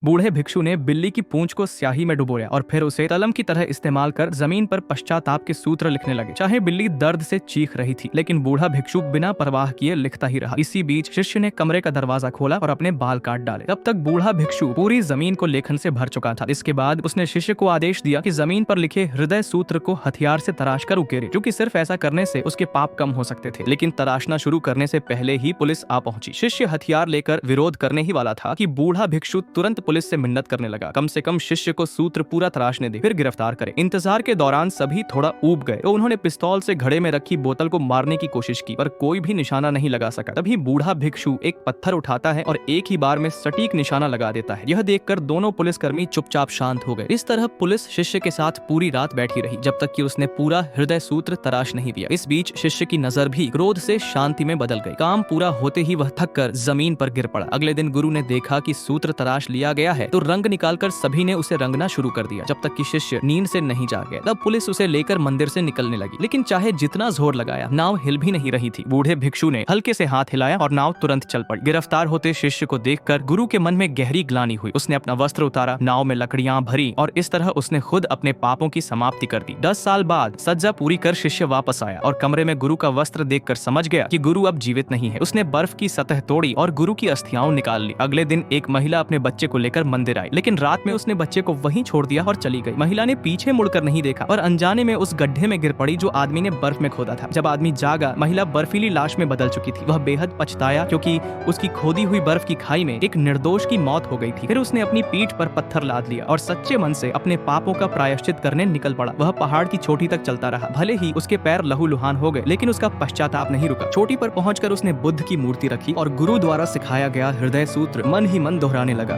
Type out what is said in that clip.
बूढ़े भिक्षु ने बिल्ली की पूंछ को स्याही में डुबोया और फिर उसे कलम की तरह इस्तेमाल कर जमीन पर पश्चाताप के सूत्र लिखने लगे। चाहे बिल्ली दर्द से चीख रही थी, लेकिन बूढ़ा भिक्षु बिना परवाह किए लिखता ही रहा। इसी बीच शिष्य ने कमरे का दरवाजा खोला और अपने बाल काट डाले। तब तक बूढ़ा भिक्षु पूरी जमीन को लेखन से भर चुका था। इसके बाद उसने शिष्य को आदेश दिया कि जमीन पर लिखे हृदय सूत्र को हथियार से तराश कर उकेरे, क्योंकि सिर्फ ऐसा करने से उसके पाप कम हो सकते थे। लेकिन तराशना शुरू करने से पहले ही पुलिस आ पहुंची। शिष्य हथियार लेकर विरोध करने ही वाला था कि बूढ़ा भिक्षु तुरंत पुलिस से मिन्नत करने लगा, कम से कम शिष्य को सूत्र पूरा तराशने दे, फिर गिरफ्तार करे। इंतजार के दौरान सभी थोड़ा ऊब गए तो उन्होंने पिस्तौल से घड़े में रखी बोतल को मारने की कोशिश की, पर कोई भी निशाना नहीं लगा सका। तभी बूढ़ा भिक्षु एक पत्थर उठाता है और एक ही बार में सटीक निशाना लगा देता है। यह देखकर दोनों पुलिसकर्मी चुपचाप शांत हो गए। इस तरह पुलिस शिष्य के साथ पूरी रात बैठी रही, जब तक कि उसने पूरा हृदय सूत्र तराश नहीं दिया। इस बीच शिष्य की नजर भी क्रोध से शांति में बदल गई। काम पूरा होते ही वह थक कर जमीन पर गिर पड़ा। अगले दिन गुरु ने देखा कि सूत्र तराश लिया गया है, तो रंग निकालकर सभी ने उसे रंगना शुरू कर दिया, जब तक कि शिष्य नींद से नहीं जाग गया। तब पुलिस उसे लेकर मंदिर से निकलने लगी, लेकिन चाहे जितना जोर लगाया, नाव हिल भी नहीं रही थी। बूढ़े भिक्षु ने हल्के से हाथ हिलाया और नाव तुरंत चल पड़ी। गिरफ्तार होते शिष्य को देखकर गुरु के मन में गहरी ग्लानि हुई। उसने अपना वस्त्र उतारा, नाव में लकड़ियां भरी और इस तरह उसने खुद अपने पापों की समाप्ति कर दी। 10 साल बाद सज्जा पूरी कर शिष्य वापस आया और कमरे में गुरु का वस्त्र देखकर समझ गया कि गुरु अब जीवित नहीं है। उसने बर्फ की सतह तोड़ी और गुरु की अस्थियां निकाल ली। अगले दिन एक महिला अपने बच्चे को लेकर मंदिर आई, लेकिन रात में उसने बच्चे को वहीं छोड़ दिया और चली गई। महिला ने पीछे मुड़कर नहीं देखा और अनजाने में उस गड्ढे में गिर पड़ी जो आदमी ने बर्फ में खोदा था। जब आदमी जागा, महिला बर्फीली लाश में बदल चुकी थी। वह बेहद पछताया, क्योंकि उसकी खोदी हुई बर्फ की खाई में एक निर्दोष की मौत हो गई थी। फिर उसने अपनी पीठ पर पत्थर लाद लिया और सच्चे मन से अपने पापों का प्रायश्चित करने निकल पड़ा। वह पहाड़ की चोटी तक चलता रहा। भले ही उसके पैर लहूलुहान हो गए, लेकिन उसका पश्चाताप नहीं रुका। चोटी पर पहुंचकर उसने बुद्ध की मूर्ति रखी और गुरु द्वारा सिखाया गया हृदय सूत्र मन ही मन दोहराने लगा।